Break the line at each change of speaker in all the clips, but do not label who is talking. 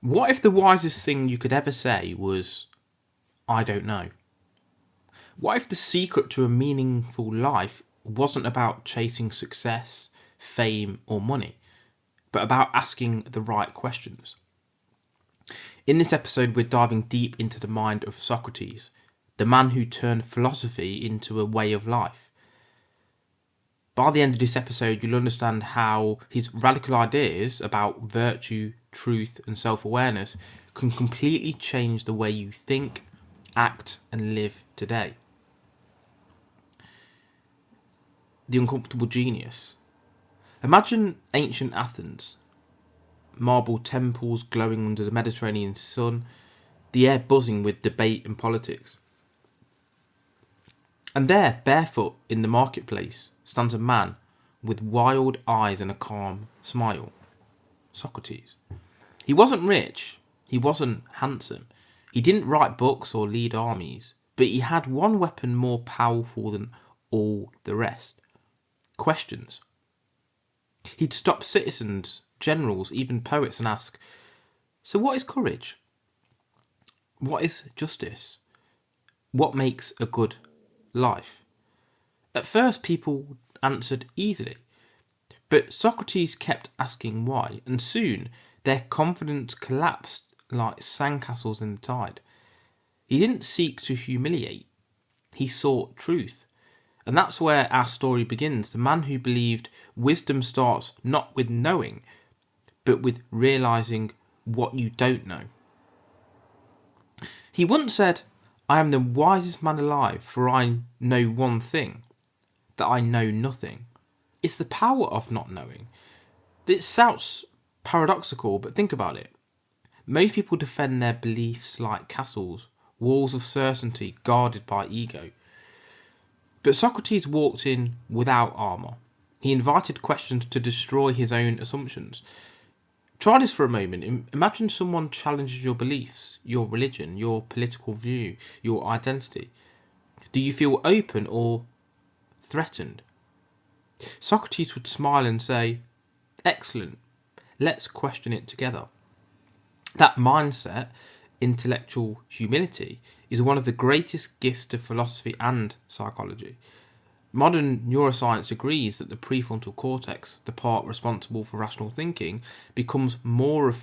What if the wisest thing you could ever say was, I don't know? What if the secret to a meaningful life wasn't about chasing success, fame, or money, but about asking the right questions? In this episode, we're diving deep into the mind of Socrates, the man who turned philosophy into a way of life. By the end of this episode, you'll understand how his radical ideas about virtue, truth, and self-awareness can completely change the way you think, act, and live today. The uncomfortable genius. Imagine ancient Athens. Marble temples glowing under the Mediterranean sun, the air buzzing with debate and politics. And there, barefoot in the marketplace, stands a man with wild eyes and a calm smile. Socrates. He wasn't rich, he wasn't handsome, he didn't write books or lead armies, but he had one weapon more powerful than all the rest. Questions. He'd stop citizens, generals, even poets and ask, so what is courage? What is justice? What makes a good life? At first people answered easily, but Socrates kept asking why, and soon their confidence collapsed like sandcastles in the tide. He didn't seek to humiliate, he sought truth. And that's where our story begins. The man who believed wisdom starts not with knowing, but with realising what you don't know. He once said, I am the wisest man alive, for I know one thing, that I know nothing. It's the power of not knowing. It sounds paradoxical, but think about it. Most people defend their beliefs like castles, walls of certainty guarded by ego. But Socrates walked in without armour. He invited questions to destroy his own assumptions. Try this for a moment. Imagine someone challenges your beliefs, your religion, your political view, your identity. Do you feel open or threatened? Socrates would smile and say, excellent, let's question it together. That mindset, intellectual humility, is one of the greatest gifts to philosophy and psychology. Modern neuroscience agrees that the prefrontal cortex, the part responsible for rational thinking, becomes more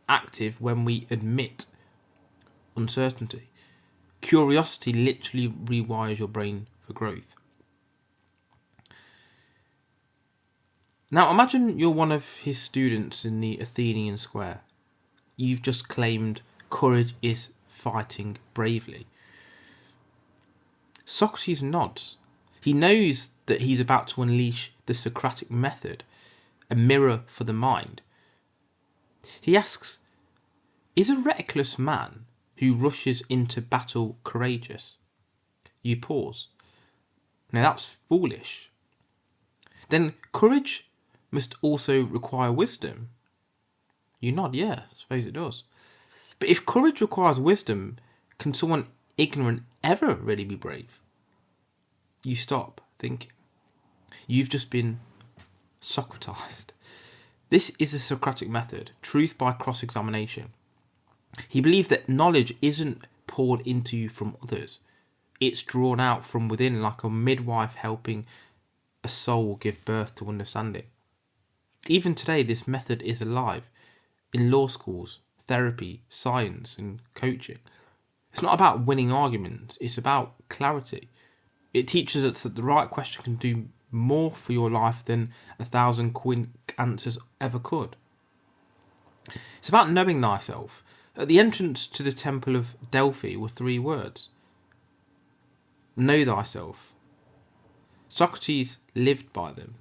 active when we admit uncertainty. Curiosity literally rewires your brain for growth. Now imagine you're one of his students in the Athenian square. You've just claimed courage is fighting bravely. Socrates nods. He knows that he's about to unleash the Socratic Method, a mirror for the mind. He asks, is a reckless man who rushes into battle courageous? You pause. Now that's foolish. Then courage must also require wisdom. You nod, yeah, I suppose it does. But if courage requires wisdom, can someone ignorant ever really be brave? You stop thinking. You've just been Socratized. This is the Socratic Method, truth by cross-examination. He believed that knowledge isn't poured into you from others. It's drawn out from within like a midwife helping a soul give birth to understanding. Even today, this method is alive in law schools, therapy, science, and coaching. It's not about winning arguments, it's about clarity. It teaches us that the right question can do more for your life than 1,000 quick answers ever could. It's about knowing thyself. At the entrance to the temple of Delphi were 3 words. Know thyself. Socrates lived by them.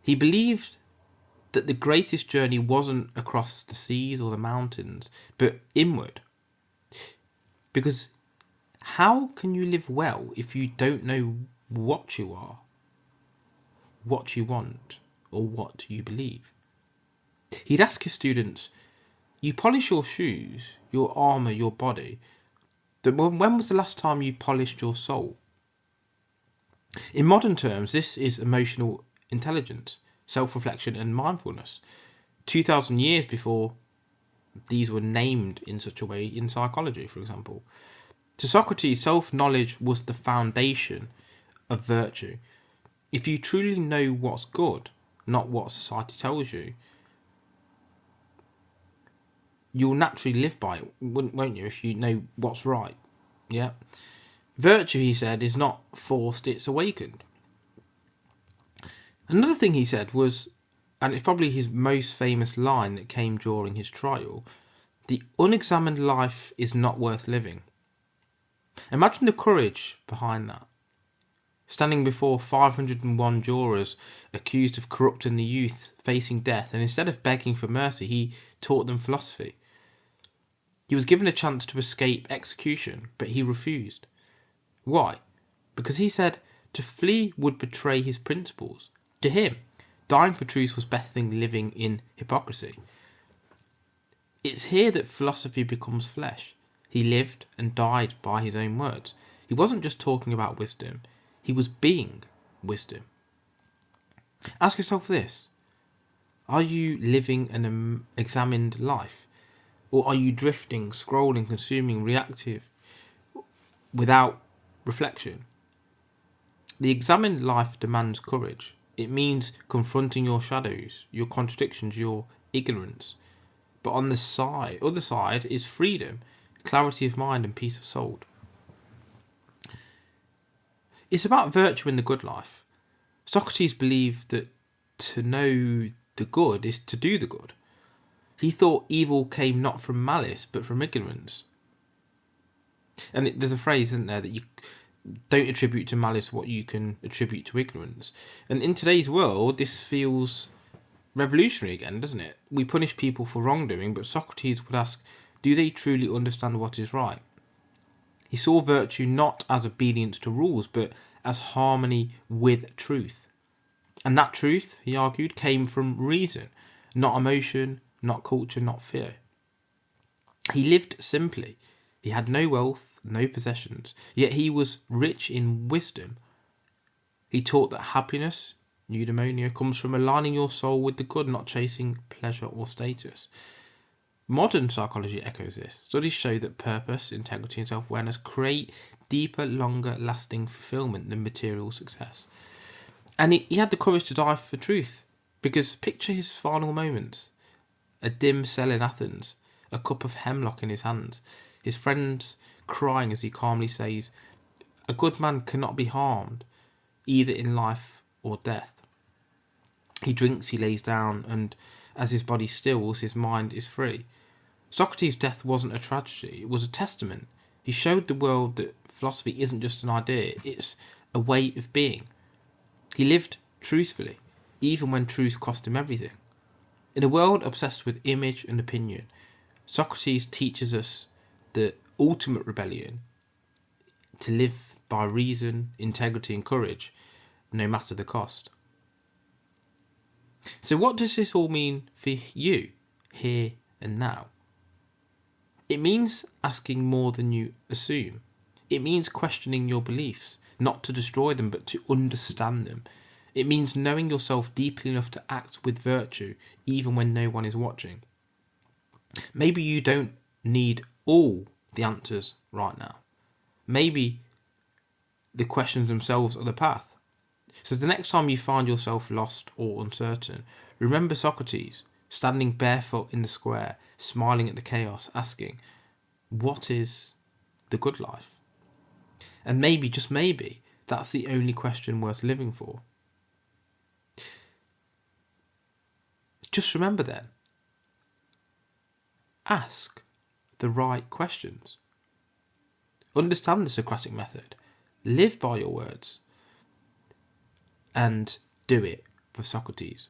He believed that the greatest journey wasn't across the seas or the mountains, but inward. Because how can you live well if you don't know what you are, what you want, or what you believe? He'd ask his students, you polish your shoes, your armour, your body, but when was the last time you polished your soul? In modern terms, this is emotional intelligence, self-reflection and mindfulness. 2,000 years before these were named in such a way in psychology, for example. To Socrates, self-knowledge was the foundation of virtue. If you truly know what's good, not what society tells you, you'll naturally live by it, won't you, if you know what's right? Yeah. Virtue, he said, is not forced, it's awakened. Another thing he said was, and it's probably his most famous line that came during his trial, the unexamined life is not worth living. Imagine the courage behind that. Standing before 501 jurors accused of corrupting the youth facing death, and instead of begging for mercy, he taught them philosophy. He was given a chance to escape execution, but he refused. Why? Because he said to flee would betray his principles. To him, dying for truth was better than living in hypocrisy. It's here that philosophy becomes flesh. He lived and died by his own words. He wasn't just talking about wisdom, he was being wisdom. Ask yourself this: are you living an examined life? Or are you drifting, scrolling, consuming, reactive, without reflection? The examined life demands courage. It means confronting your shadows, your contradictions, your ignorance. But on the other side is freedom, clarity of mind and peace of soul. It's about virtue in the good life. Socrates believed that to know the good is to do the good. He thought evil came not from malice, but from ignorance. And there's a phrase, isn't there, that you don't attribute to malice what you can attribute to ignorance. And in today's world, this feels revolutionary again, doesn't it? We punish people for wrongdoing, but Socrates would ask, do they truly understand what is right? He saw virtue not as obedience to rules, but as harmony with truth. And that truth, he argued, came from reason, not emotion, not culture, not fear. He lived simply. He had no wealth, no possessions, yet he was rich in wisdom. He taught that happiness, eudaimonia, comes from aligning your soul with the good, not chasing pleasure or status. Modern psychology echoes this. Studies show that purpose, integrity and self-awareness create deeper, longer lasting fulfillment than material success. And he had the courage to die for truth, because picture his final moments. A dim cell in Athens, a cup of hemlock in his hands, his friends crying as he calmly says, a good man cannot be harmed, either in life or death. He drinks, he lays down, and as his body stills, his mind is free. Socrates' death wasn't a tragedy, it was a testament. He showed the world that philosophy isn't just an idea, it's a way of being. He lived truthfully, even when truth cost him everything. In a world obsessed with image and opinion, Socrates teaches us the ultimate rebellion, to live by reason, integrity and courage, no matter the cost. So what does this all mean for you, here and now? It means asking more than you assume. It means questioning your beliefs, not to destroy them, but to understand them. It means knowing yourself deeply enough to act with virtue, even when no one is watching. Maybe you don't need all the answers right now. Maybe the questions themselves are the path. So the next time you find yourself lost or uncertain, remember Socrates, standing barefoot in the square, smiling at the chaos, asking, what is the good life? And maybe, just maybe, that's the only question worth living for. Just remember then, ask the right questions. Understand the Socratic method. Live by your words. And do it for Socrates.